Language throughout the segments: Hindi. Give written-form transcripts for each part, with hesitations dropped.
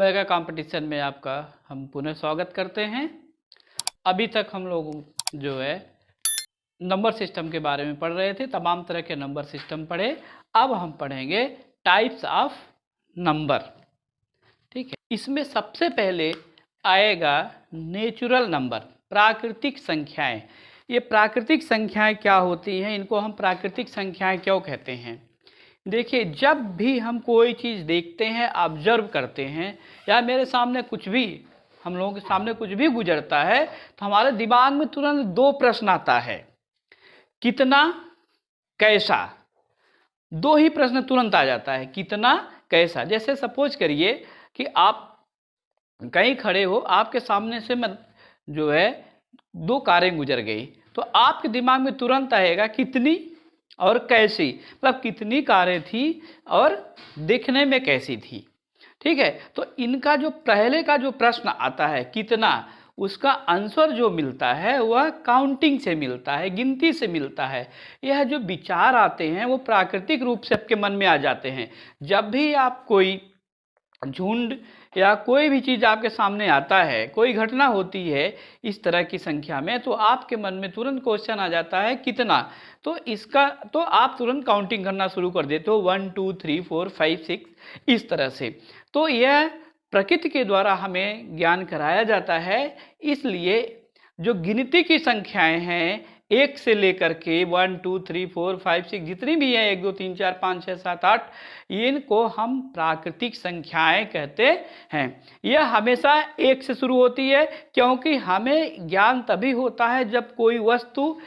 ओमेगा कंपटीशन में आपका हम पुनः स्वागत करते हैं। अभी तक हम लोग जो है नंबर सिस्टम के बारे में पढ़ रहे थे, तमाम तरह के नंबर सिस्टम पढ़े। अब हम पढ़ेंगे टाइप्स ऑफ नंबर। ठीक है, इसमें सबसे पहले आएगा नेचुरल नंबर, प्राकृतिक संख्याएं। ये प्राकृतिक संख्याएं क्या होती हैं, इनको हम प्राकृतिक संख्याएं क्यों कहते हैं? देखिए, जब भी हम कोई चीज़ देखते हैं, ऑब्जर्व करते हैं, या मेरे सामने कुछ भी, हम लोगों के सामने कुछ भी गुजरता है, तो हमारे दिमाग में तुरंत दो प्रश्न आता है, कितना, कैसा। दो ही प्रश्न तुरंत आ जाता है, कितना, कैसा। जैसे सपोज करिए कि आप कहीं खड़े हो, आपके सामने से मैं जो है दो कारें गुजर गई, तो आपके दिमाग में तुरंत आएगा कितनी और कैसी, मतलब कितनी कारें थी और दिखने में कैसी थी। ठीक है, तो इनका जो पहले का जो प्रश्न आता है कितना, उसका आंसर जो मिलता है वह काउंटिंग से मिलता है, गिनती से मिलता है। यह जो विचार आते हैं वो प्राकृतिक रूप से आपके मन में आ जाते हैं। जब भी आप कोई झुंड या कोई भी चीज़ आपके सामने आता है, कोई घटना होती है इस तरह की संख्या में, तो आपके मन में तुरंत क्वेश्चन आ जाता है कितना। तो इसका तो आप तुरंत काउंटिंग करना शुरू कर देते हो, 1 2 3 4 5 6 इस तरह से। तो यह प्रकृति के द्वारा हमें ज्ञान कराया जाता है। इसलिए जो गिनती की संख्याएं हैं, एक से लेकर के 1 2 3 4 5 6 जितनी भी है, 1 2 3 4 5 6 7 8, इनको हम प्राकृतिक संख्याएं कहते हैं। यह हमेशा एक से शुरू होती है, क्योंकि हमें ज्ञान तभी होता है जब कोई वस्तु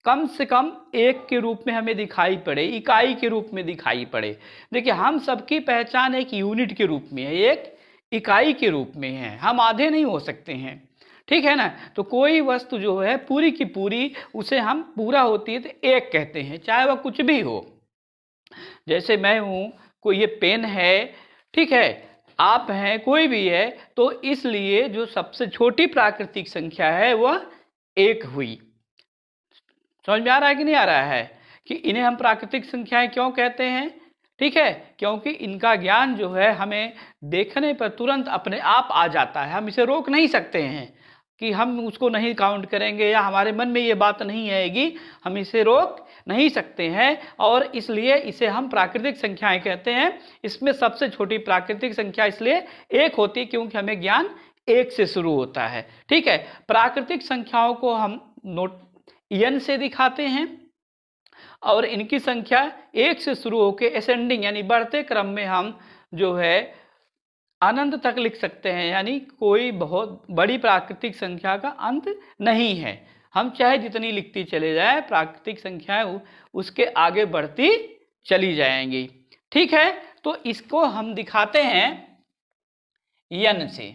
कम से कम एक के रूप में हमें दिखाई पड़े, इकाई के रूप में दिखाई पड़े। देखिए, हम सबकी पहचान एक यूनिट के रूप में है, एक इकाई के रूप में है, हम आधे नहीं हो सकते हैं। ठीक है ना। तो कोई वस्तु जो है पूरी की पूरी, उसे हम पूरा होती है तो एक कहते हैं, चाहे वह कुछ भी हो। जैसे मैं हूं, कोई ये पेन है, ठीक है, आप हैं, कोई भी है, तो इसलिए जो सबसे छोटी प्राकृतिक संख्या है वह एक हुई। समझ में आ रहा है कि नहीं आ रहा है कि इन्हें हम प्राकृतिक संख्याएं क्यों कहते हैं? ठीक है, क्योंकि इनका ज्ञान जो है हमें देखने पर तुरंत अपने आप आ जाता है। हम इसे रोक नहीं सकते हैं कि हम उसको नहीं काउंट करेंगे, या हमारे मन में ये बात नहीं आएगी, हम इसे रोक नहीं सकते हैं, और इसलिए इसे हम प्राकृतिक संख्याएं कहते हैं। इसमें सबसे छोटी प्राकृतिक संख्या इसलिए एक होती है क्योंकि हमें ज्ञान एक से शुरू होता है। ठीक है, प्राकृतिक संख्याओं को हम n से दिखाते हैं, और इनकी संख्या एक से शुरू होकर असेंडिंग यानी बढ़ते क्रम में हम जो है अनंत तक लिख सकते हैं, यानी कोई बहुत बड़ी प्राकृतिक संख्या का अंत नहीं है। हम चाहे जितनी लिखती चले जाए, प्राकृतिक संख्याएं उसके आगे बढ़ती चली जाएंगी। ठीक है, तो इसको हम दिखाते हैं n से।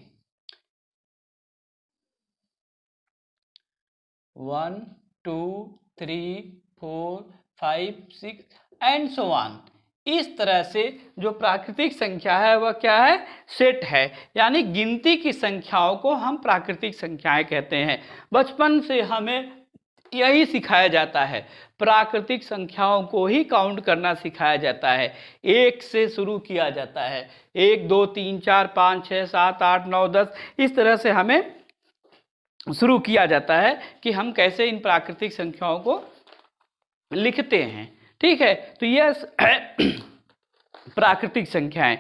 1 2 3 4 5 6 एंड सो ऑन। इस तरह से जो प्राकृतिक संख्या है वह क्या है? सेट है, यानी गिनती की संख्याओं को हम प्राकृतिक संख्याएं कहते हैं। बचपन से हमें यही सिखाया जाता है, प्राकृतिक संख्याओं को ही काउंट करना सिखाया जाता है, एक से शुरू किया जाता है। 1 2 3 4 5 6 7 8 9 10 इस तरह से हमें शुरू किया जाता है कि हम कैसे इन प्राकृतिक संख्याओं को लिखते हैं। ठीक है, तो यह प्राकृतिक संख्याएं।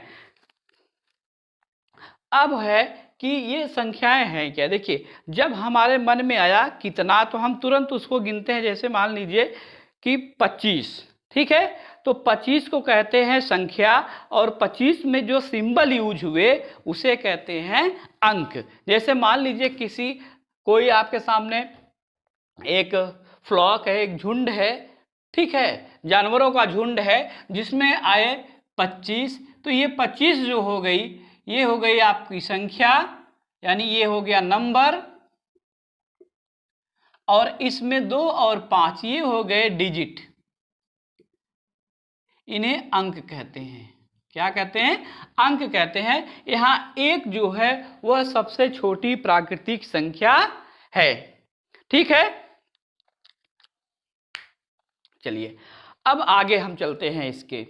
अब है कि ये संख्याएं हैं क्या। देखिए, जब हमारे मन में आया कितना, तो हम तुरंत उसको गिनते हैं। जैसे मान लीजिए कि 25, ठीक है, तो 25 को कहते हैं संख्या, और 25 में जो सिंबल यूज हुए उसे कहते हैं अंक। जैसे मान लीजिए कोई आपके सामने एक फ्लॉक है, एक झुंड है, ठीक है, जानवरों का झुंड है, जिसमें आए 25, तो ये 25 जो हो गई, ये हो गई आपकी संख्या, यानी ये हो गया नंबर, और इसमें 2 और 5 ये हो गए डिजिट। इन्हें अंक कहते हैं। क्या कहते हैं? अंक कहते हैं। यहां एक जो है वह सबसे छोटी प्राकृतिक संख्या है। ठीक है, चलिए अब आगे हम चलते हैं इसके।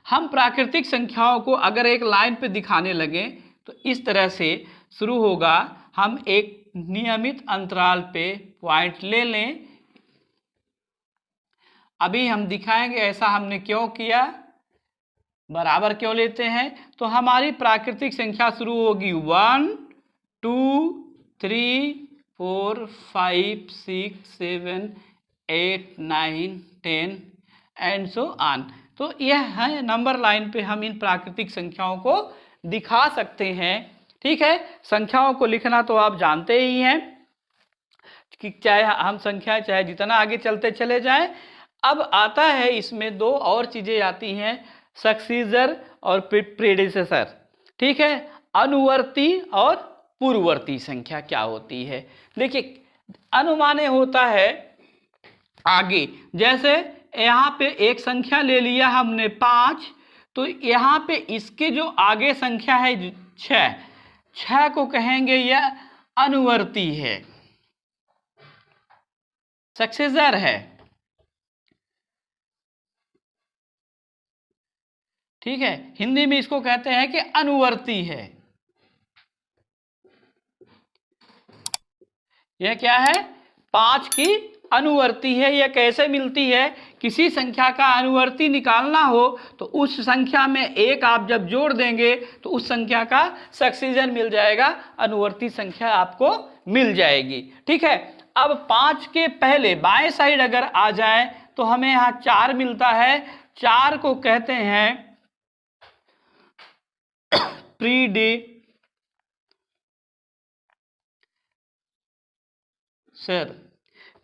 हम प्राकृतिक संख्याओं को अगर एक लाइन पे दिखाने लगे तो इस तरह से शुरू होगा। हम एक नियमित अंतराल पे पॉइंट ले लें। अभी हम दिखाएंगे ऐसा हमने क्यों किया, बराबर क्यों लेते हैं। तो हमारी प्राकृतिक संख्या शुरू होगी 1 2 3 4 5 6 7 8 9 10 एंड सो ऑन। तो यह है नंबर लाइन पे हम इन प्राकृतिक संख्याओं को दिखा सकते हैं। ठीक है, संख्याओं को लिखना तो आप जानते ही हैं कि चाहे हम संख्या चाहे जितना आगे चलते चले जाएं। अब आता है इसमें दो और चीजें आती हैं, सक्सीजर और प्रीडिसेसर। ठीक है, अनुवर्ती और पूर्ववर्ती संख्या क्या होती है। देखिए, अनुमाने होता है आगे, जैसे यहाँ पे एक संख्या ले लिया हमने 5, तो यहाँ पे इसके जो आगे संख्या है 6 को कहेंगे यह अनुवर्ती है, सक्सेसर है। ठीक है, हिंदी में इसको कहते हैं कि अनुवर्ती है। यह क्या है, 5 की अनुवर्ती है। यह कैसे मिलती है, किसी संख्या का अनुवर्ती निकालना हो तो उस संख्या में एक आप जब जोड़ देंगे तो उस संख्या का सक्सीजन मिल जाएगा, अनुवर्ती संख्या आपको मिल जाएगी। ठीक है, अब 5 के पहले बाएं साइड अगर आ जाए तो हमें यहाँ 4 मिलता है। 4 को कहते हैं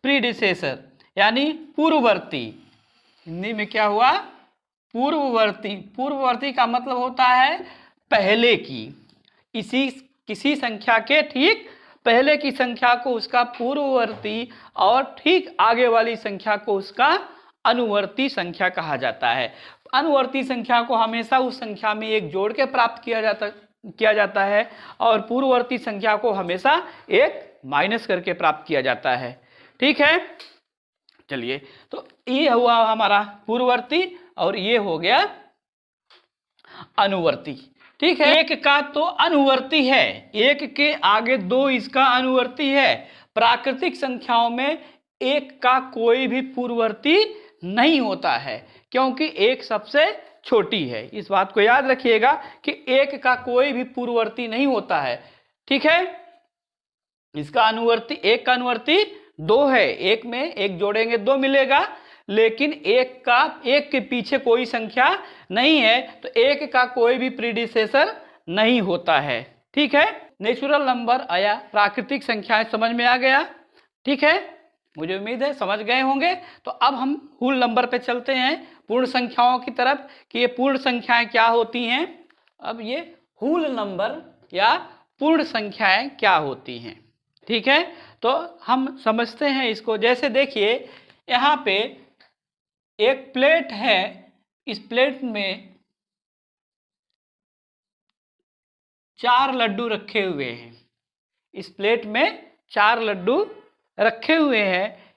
प्रीडिसेसर यानी पूर्ववर्ती। हिंदी में क्या हुआ, पूर्ववर्ती। पूर्ववर्ती का मतलब होता है पहले की, किसी संख्या के ठीक पहले की संख्या को उसका पूर्ववर्ती और ठीक आगे वाली संख्या को उसका अनुवर्ती संख्या कहा जाता है। अनुवर्ती संख्या को हमेशा उस संख्या में एक जोड़ के प्राप्त किया जाता है और पूर्ववर्ती संख्या को हमेशा एक माइनस करके प्राप्त किया जाता है। ठीक है, चलिए, तो ये हुआ हमारा पूर्ववर्ती और ये हो गया अनुवर्ती। ठीक है, एक का तो अनुवर्ती है, एक के आगे 2 इसका अनुवर्ती है। प्राकृतिक संख्याओं में एक का कोई भी पूर्ववर्ती नहीं होता है क्योंकि एक सबसे छोटी है। इस बात को याद रखिएगा कि एक का कोई भी पूर्ववर्ती नहीं होता है। ठीक है, इसका अनुवर्ती, एक का अनुवर्ती 2 है, एक में एक जोड़ेंगे 2 मिलेगा, लेकिन एक के पीछे कोई संख्या नहीं है तो एक का कोई भी प्रीडिसेसर नहीं होता है। ठीक है, नेचुरल नंबर आया, प्राकृतिक संख्याएं समझ में आ गया। ठीक है, मुझे उम्मीद है समझ गए होंगे। तो अब हम होल नंबर पे चलते हैं, पूर्ण संख्याओं की तरफ, कि ये पूर्ण संख्याएं क्या होती हैं। अब ये होल नंबर या पूर्ण संख्याएं क्या होती हैं। ठीक है, तो हम समझते हैं इसको। जैसे देखिए, यहाँ पे एक प्लेट है, इस प्लेट में 4 लड्डू रखे हुए हैं। इस प्लेट में 4 लड्डू रखे हुए हैं।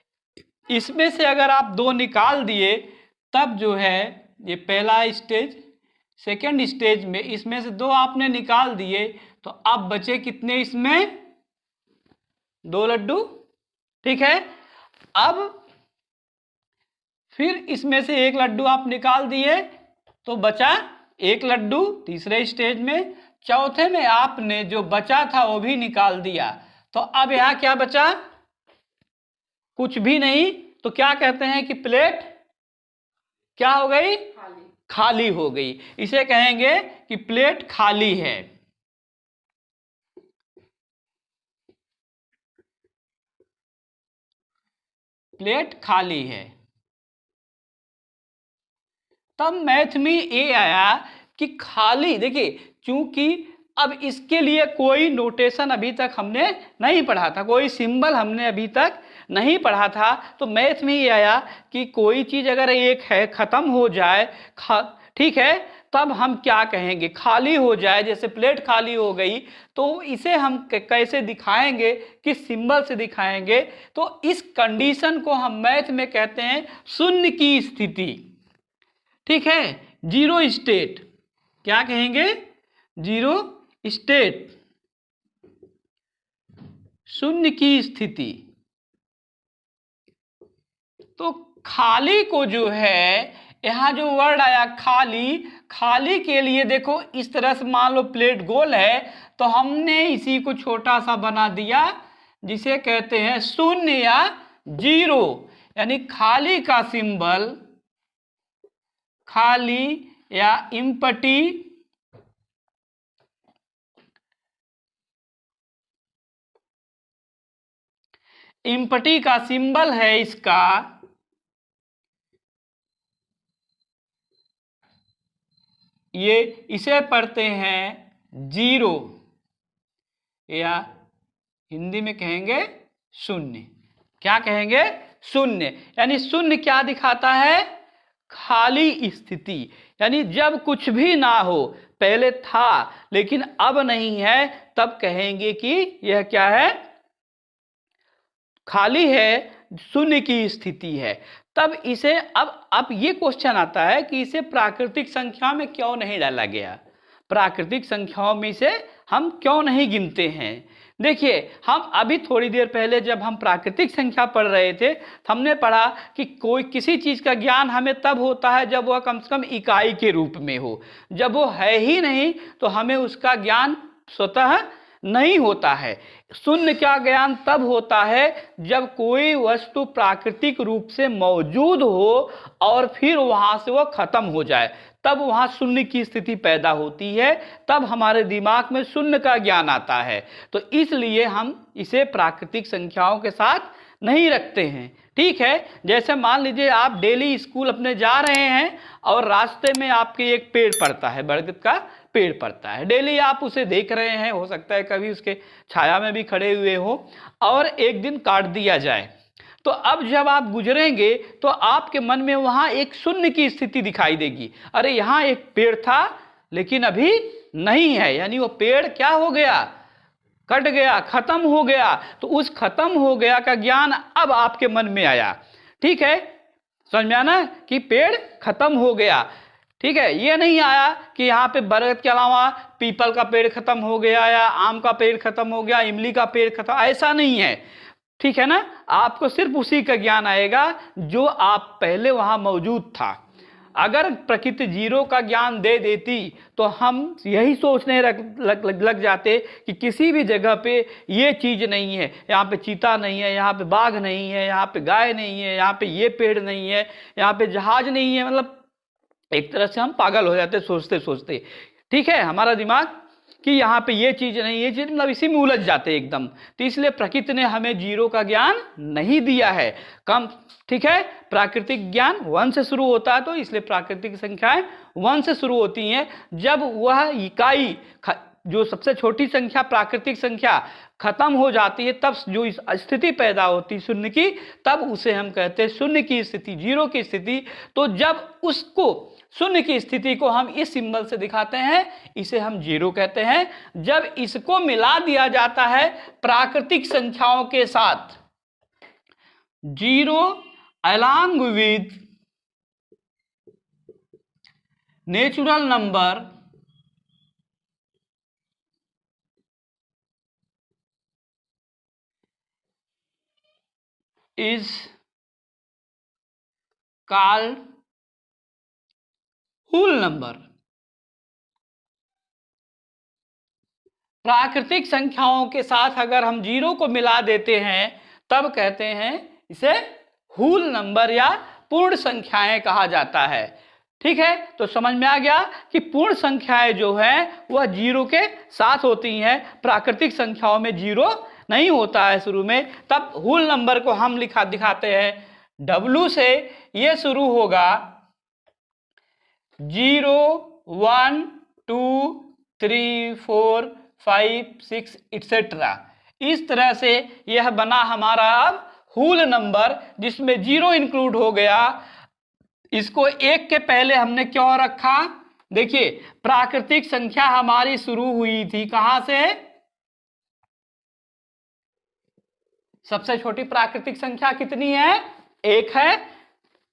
इसमें से अगर आप 2 निकाल दिए तब जो है ये पहला स्टेज, सेकंड स्टेज में इसमें से 2 आपने निकाल दिए तो अब बचे कितने, इसमें 2 लड्डू। ठीक है, अब फिर इसमें से 1 लड्डू आप निकाल दिए तो बचा 1 लड्डू तीसरे स्टेज में। चौथे में आपने जो बचा था वो भी निकाल दिया तो अब यहां क्या बचा, कुछ भी नहीं। तो क्या कहते हैं कि प्लेट क्या हो गई, खाली हो गई। इसे कहेंगे कि प्लेट खाली है। प्लेट खाली है। तब मैथ में ये आया कि खाली, देखिए चूंकि अब इसके लिए कोई नोटेशन अभी तक हमने नहीं पढ़ा था, कोई सिंबल हमने अभी तक नहीं पढ़ा था, तो मैथ में ये आया कि कोई चीज अगर एक है खत्म हो जाए, ठीक है, तब हम क्या कहेंगे, खाली हो जाए। जैसे प्लेट खाली हो गई तो इसे हम कैसे दिखाएंगे, किस सिंबल से दिखाएंगे। तो इस कंडीशन को हम मैथ में कहते हैं शून्य की स्थिति। ठीक है, जीरो स्टेट, क्या कहेंगे, जीरो स्टेट, शून्य की स्थिति। तो खाली को जो है, यहां जो वर्ड आया खाली, खाली के लिए देखो इस तरह से मान लो प्लेट गोल है, तो हमने इसी को छोटा सा बना दिया जिसे कहते हैं शून्य या जीरो, यानी खाली का सिंबल, खाली या इम्पटी, इम्पटी का सिंबल है इसका ये, इसे पढ़ते हैं जीरो या हिंदी में कहेंगे शून्य। क्या कहेंगे, शून्य, यानी शून्य क्या दिखाता है, खाली स्थिति, यानी जब कुछ भी ना हो, पहले था लेकिन अब नहीं है, तब कहेंगे कि यह क्या है, खाली है, शून्य की स्थिति है। तब इसे अब ये क्वेश्चन आता है कि इसे प्राकृतिक संख्या में क्यों नहीं डाला गया, प्राकृतिक संख्याओं में इसे हम क्यों नहीं गिनते हैं। देखिए, हम अभी थोड़ी देर पहले जब हम प्राकृतिक संख्या पढ़ रहे थे, हमने पढ़ा कि कोई किसी चीज का ज्ञान हमें तब होता है जब वह कम से कम इकाई के रूप में हो, जब वो है ही नहीं तो हमें उसका ज्ञान स्वतः नहीं होता है। शून्य का ज्ञान तब होता है जब कोई वस्तु प्राकृतिक रूप से मौजूद हो और फिर वहां से वह खत्म हो जाए, तब वहां शून्य की स्थिति पैदा होती है, तब हमारे दिमाग में शून्य का ज्ञान आता है। तो इसलिए हम इसे प्राकृतिक संख्याओं के साथ नहीं रखते हैं। ठीक है, जैसे मान लीजिए आप डेली स्कूल अपने जा रहे हैं और रास्ते में आपके एक पेड़ पड़ता है, बरगद का पेड़ पड़ता है, डेली आप उसे देख रहे हैं, हो सकता है कभी उसके छाया में भी खड़े हुए हो, और एक दिन काट दिया जाए, तो अब जब आप गुजरेंगे तो आपके मन में वहां एक शून्य की स्थिति दिखाई देगी, अरे यहां एक पेड़ था लेकिन अभी नहीं है, यानी वो पेड़ क्या हो गया, कट गया, खत्म हो गया। तो उस खत्म हो गया का ज्ञान अब आपके मन में आया। ठीक है, समझ में आना कि पेड़ खत्म हो गया। ठीक है, ये नहीं आया कि यहाँ पे बरगद के अलावा पीपल का पेड़ खत्म हो गया या आम का पेड़ खत्म हो गया, इमली का पेड़ खत्म, ऐसा नहीं है। ठीक है ना, आपको सिर्फ उसी का ज्ञान आएगा जो आप पहले वहां मौजूद था। अगर प्रकृति जीरो का ज्ञान दे देती तो हम यही सोचने लग जाते कि किसी भी जगह पे ये चीज नहीं है, यहाँ पे चीता नहीं है, यहाँ पे बाघ नहीं है, यहाँ पे गाय नहीं है, यहाँ पे ये पेड़ नहीं है, यहाँ पे जहाज नहीं है, मतलब एक तरह से हम पागल हो जाते सोचते सोचते। ठीक है, हमारा दिमाग कि यहाँ पे ये चीज नहीं, ये चीज, मतलब इसी में उलझ जाते एकदम। तो इसलिए प्रकृति ने हमें जीरो का ज्ञान नहीं दिया है, कम। ठीक है, प्राकृतिक ज्ञान 1 से शुरू होता है, तो इसलिए प्राकृतिक संख्याएं 1 से शुरू होती हैं। जब वह इकाई, जो सबसे छोटी संख्या प्राकृतिक संख्या खत्म हो जाती है, तब जो स्थिति पैदा होती है शून्य की, तब उसे हम कहते हैं शून्य की स्थिति, जीरो की स्थिति। तो जब उसको शून्य की स्थिति को हम इस सिंबल से दिखाते हैं, इसे हम जीरो कहते हैं। जब इसको मिला दिया जाता है प्राकृतिक संख्याओं के साथ, zero along with natural number is called whole number। प्राकृतिक संख्याओं के साथ अगर हम जीरो को मिला देते हैं तब कहते हैं इसे होल नंबर या पूर्ण संख्याएं कहा जाता है। ठीक है, तो समझ में आ गया कि पूर्ण संख्याएं जो है वह जीरो के साथ होती हैं, प्राकृतिक संख्याओं में जीरो नहीं होता है शुरू में। तब होल नंबर को हम दिखाते हैं W से, ये शुरू होगा 0 1 2 3 4 5 6 एक्सेट्रा। इस तरह से यह बना हमारा अब होल नंबर, जिसमें जीरो इंक्लूड हो गया। इसको एक के पहले हमने क्यों रखा, देखिए प्राकृतिक संख्या हमारी शुरू हुई थी कहां से, सबसे छोटी प्राकृतिक संख्या कितनी है, 1 है।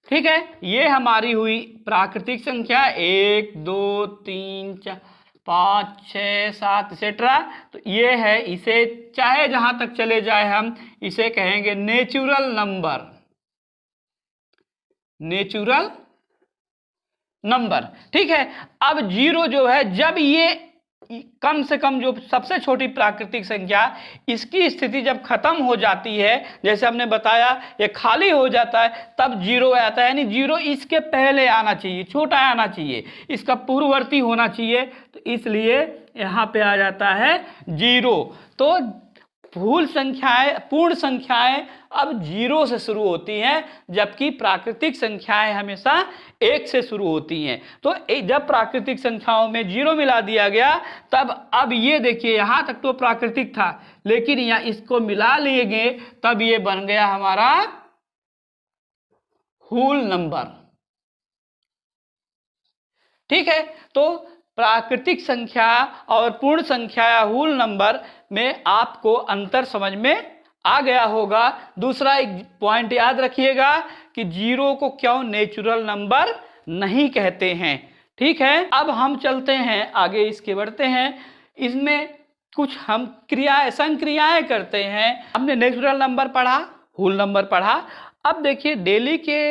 ठीक है, ये हमारी हुई प्राकृतिक संख्या 1 2 3 4 5 6 7 एक्सेट्रा। तो ये है, इसे चाहे जहां तक चले जाए हम इसे कहेंगे नेचुरल नंबर, नेचुरल नंबर। ठीक है, अब जीरो जो है, जब ये कम से कम जो सबसे छोटी प्राकृतिक संख्या, इसकी स्थिति जब खत्म हो जाती है, जैसे हमने बताया ये खाली हो जाता है, तब जीरो आता है। यानी जीरो इसके पहले आना चाहिए, छोटा आना चाहिए, इसका पूर्ववर्ती होना चाहिए, तो इसलिए यहाँ पे आ जाता है जीरो। तो पूर्ण संख्याएं अब जीरो से शुरू होती हैं, जबकि प्राकृतिक संख्याएं हमेशा एक से शुरू होती हैं। तो जब प्राकृतिक संख्याओं में जीरो मिला दिया गया, तब अब ये देखिए यहां तक तो प्राकृतिक था, लेकिन यहाँ इसको मिला लिए गए, तब ये बन गया हमारा होल नंबर। ठीक है, तो प्राकृतिक संख्या और पूर्ण संख्या या होल नंबर में आपको अंतर समझ में आ गया होगा। दूसरा एक पॉइंट याद रखिएगा कि जीरो को क्यों नेचुरल नंबर नहीं कहते हैं। ठीक है, अब हम चलते हैं आगे, इसके बढ़ते हैं। इसमें कुछ हम संक्रियाएं करते हैं। हमने नेचुरल नंबर पढ़ा, होल नंबर पढ़ा। अब देखिए डेली के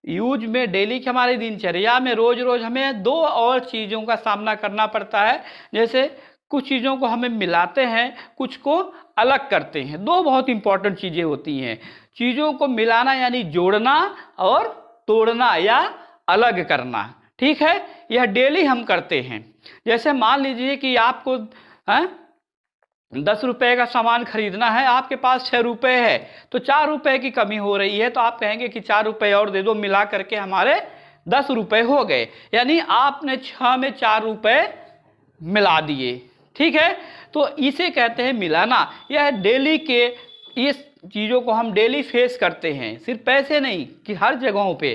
यूज में, डेली की हमारी दिनचर्या में रोज रोज हमें दो और चीज़ों का सामना करना पड़ता है। जैसे कुछ चीज़ों को हमें मिलाते हैं, कुछ को अलग करते हैं। दो बहुत इंपॉर्टेंट चीज़ें होती हैं, चीज़ों को मिलाना यानी जोड़ना, और तोड़ना या अलग करना। ठीक है, यह डेली हम करते हैं। जैसे मान लीजिए कि आपको 10 रुपए का सामान खरीदना है, आपके पास 6 रुपए है, तो 4 रुपए की कमी हो रही है, तो आप कहेंगे कि 4 रुपए और दे दो, मिला करके हमारे 10 रुपए हो गए। यानी आपने 6 में 4 रुपए मिला दिए। ठीक है, तो इसे कहते हैं मिलाना। यह डेली के इस चीज़ों को हम डेली फेस करते हैं, सिर्फ पैसे नहीं कि हर जगहों पे।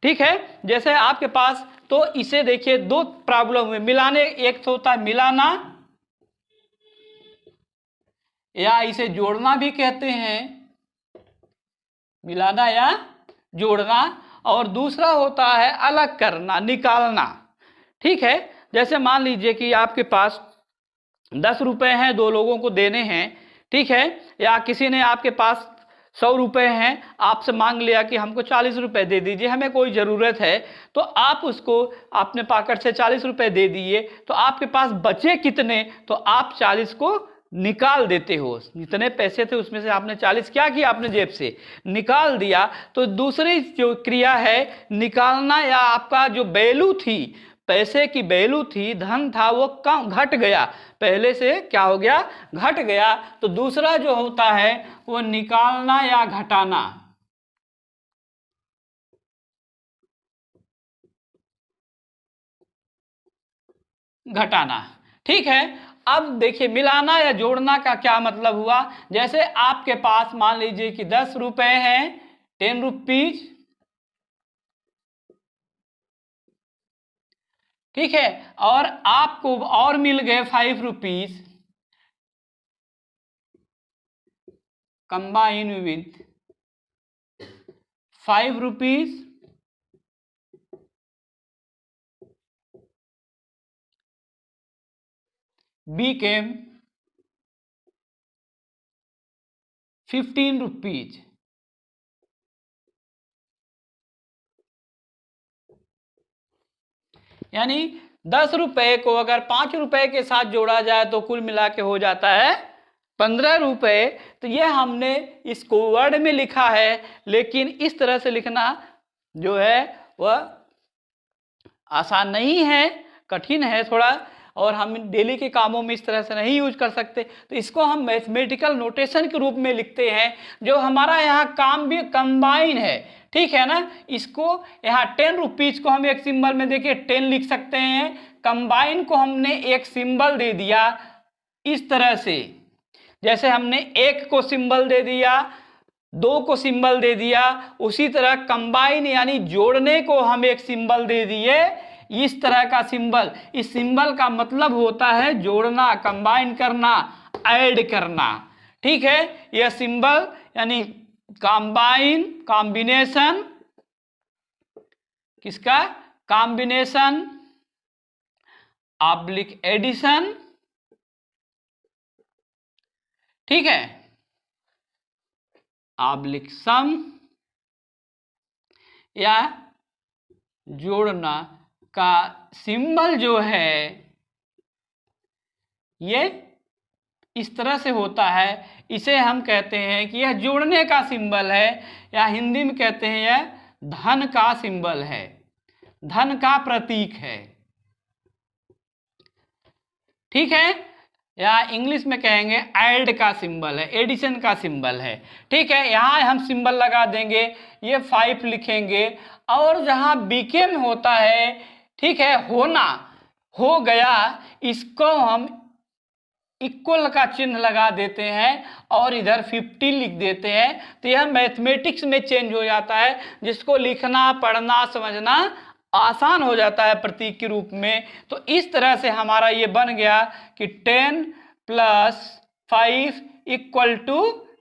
ठीक है, जैसे आपके पास, तो इसे देखिए दो प्रॉब्लम हुए मिलाने, एक तो होता है मिलाना, या इसे जोड़ना भी कहते हैं, मिलाना या जोड़ना, और दूसरा होता है अलग करना, निकालना। ठीक है, जैसे मान लीजिए कि आपके पास 10 रुपए हैं, दो लोगों को देने हैं। ठीक है, या किसी ने आपके पास 100 रुपए हैं, आपसे मांग लिया कि हमको 40 रुपए दे दीजिए, हमें कोई ज़रूरत है, तो आप उसको अपने पॉकेट से 40 रुपए दे दिए, तो आपके पास बचे कितने, तो आप 40 को निकाल देते हो। जितने पैसे थे उसमें से आपने 40 क्या किया, आपने जेब से निकाल दिया। तो दूसरी जो क्रिया है निकालना, या आपका जो वैल्यू थी, पैसे की वैल्यू थी, धन था, वो कम घट गया, पहले से क्या हो गया, घट गया। तो दूसरा जो होता है वो निकालना या घटाना। घटाना। ठीक है, अब देखिए मिलाना या जोड़ना का क्या मतलब हुआ। जैसे आपके पास मान लीजिए कि 10 रुपए हैं, 10 रुपीज। ठीक है, और आपको और मिल गए 5 rupees, combine with 5 rupees became 15 rupees. यानी 10 रुपए को अगर 5 रुपए के साथ जोड़ा जाए तो कुल मिला के हो जाता है 15 रुपए। तो ये हमने इसको वर्ड में लिखा है, लेकिन इस तरह से लिखना जो है वह आसान नहीं है, कठिन है थोड़ा, और हम डेली के कामों में इस तरह से नहीं यूज कर सकते। तो इसको हम मैथमेटिकल नोटेशन के रूप में लिखते हैं, जो हमारा यहाँ काम भी कंबाइन है। ठीक है ना, इसको यहाँ 10 रुपीज को हम एक सिंबल में देखिए 10 लिख सकते हैं, कंबाइन को हमने एक सिंबल दे दिया इस तरह से, जैसे हमने 1 को सिंबल दे दिया, 2 को सिंबल दे दिया, उसी तरह कंबाइन यानी जोड़ने को हम एक सिंबल दे दिए, इस तरह का सिंबल। इस सिंबल का मतलब होता है जोड़ना, कंबाइन करना, ऐड करना। ठीक है, यह सिंबल यानी कंबाइन, कॉम्बिनेशन किसका? कॉम्बिनेशन ऑब्लिक एडिशन, ठीक है, ऑब्लिक सम या जोड़ना का सिंबल जो है ये इस तरह से होता है, इसे हम कहते हैं कि यह जोड़ने का सिंबल है, या हिंदी में कहते हैं यह धन का सिंबल है, धन का प्रतीक है, ठीक है, या इंग्लिश में कहेंगे ऐड का सिंबल है, एडिशन का सिंबल है, ठीक है। यहां हम सिंबल लगा देंगे, ये 5 लिखेंगे, और जहां बीकेम होता है, ठीक है, होना, हो गया, इसको हम इक्वल का चिन्ह लगा देते हैं और इधर 50 लिख देते हैं, तो यह मैथमेटिक्स में चेंज हो जाता है, जिसको लिखना पढ़ना समझना आसान हो जाता है प्रतीक के रूप में। तो इस तरह से हमारा ये बन गया कि 10 + 5 =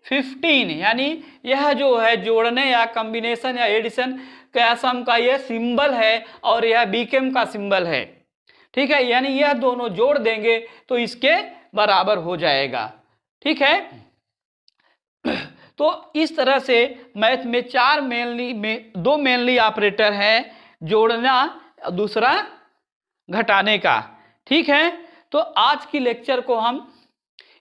15, यानी यह जो है जोड़ने या कॉम्बिनेशन या एडिशन का सम का यह सिंबल है और यह बीकेम का सिंबल है, ठीक है, यानी यह दोनों जोड़ देंगे तो इसके बराबर हो जाएगा, ठीक है। तो इस तरह से मैथ में 2 मेनली ऑपरेटर हैं, जोड़ना, दूसरा घटाने का, ठीक है। तो आज की लेक्चर को हम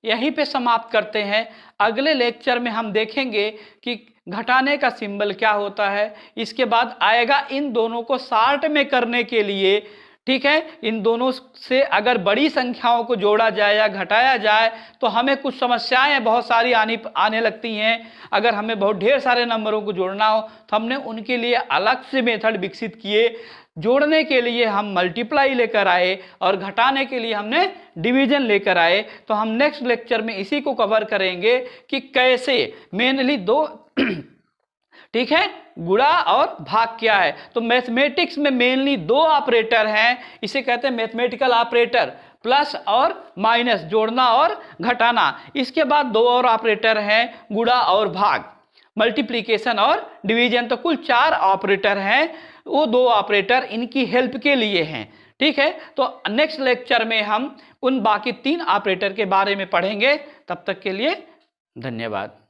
यहीं पे समाप्त करते हैं। अगले लेक्चर में हम देखेंगे कि घटाने का सिंबल क्या होता है, इसके बाद आएगा इन दोनों को शॉर्ट में करने के लिए, ठीक है, इन दोनों से अगर बड़ी संख्याओं को जोड़ा जाए या घटाया जाए तो हमें कुछ समस्याएं बहुत सारी आने लगती हैं। अगर हमें बहुत ढेर सारे नंबरों को जोड़ना हो तो हमने उनके लिए अलग से मेथड विकसित किए। जोड़ने के लिए हम मल्टीप्लाई लेकर आए और घटाने के लिए हमने डिवीजन लेकर आए। तो हम नेक्स्ट लेक्चर में इसी को कवर करेंगे कि कैसे मेनली 2 ठीक है, गुणा और भाग क्या है। तो मैथमेटिक्स में मेनली 2 ऑपरेटर हैं, इसे कहते हैं मैथमेटिकल ऑपरेटर, प्लस और माइनस, जोड़ना और घटाना। इसके बाद 2 और ऑपरेटर हैं, गुणा और भाग, मल्टीप्लिकेशन और डिवीजन। तो कुल 4 ऑपरेटर हैं, वो 2 ऑपरेटर इनकी हेल्प के लिए हैं, ठीक है। तो नेक्स्ट लेक्चर में हम उन बाकी 3 ऑपरेटर के बारे में पढ़ेंगे। तब तक के लिए धन्यवाद।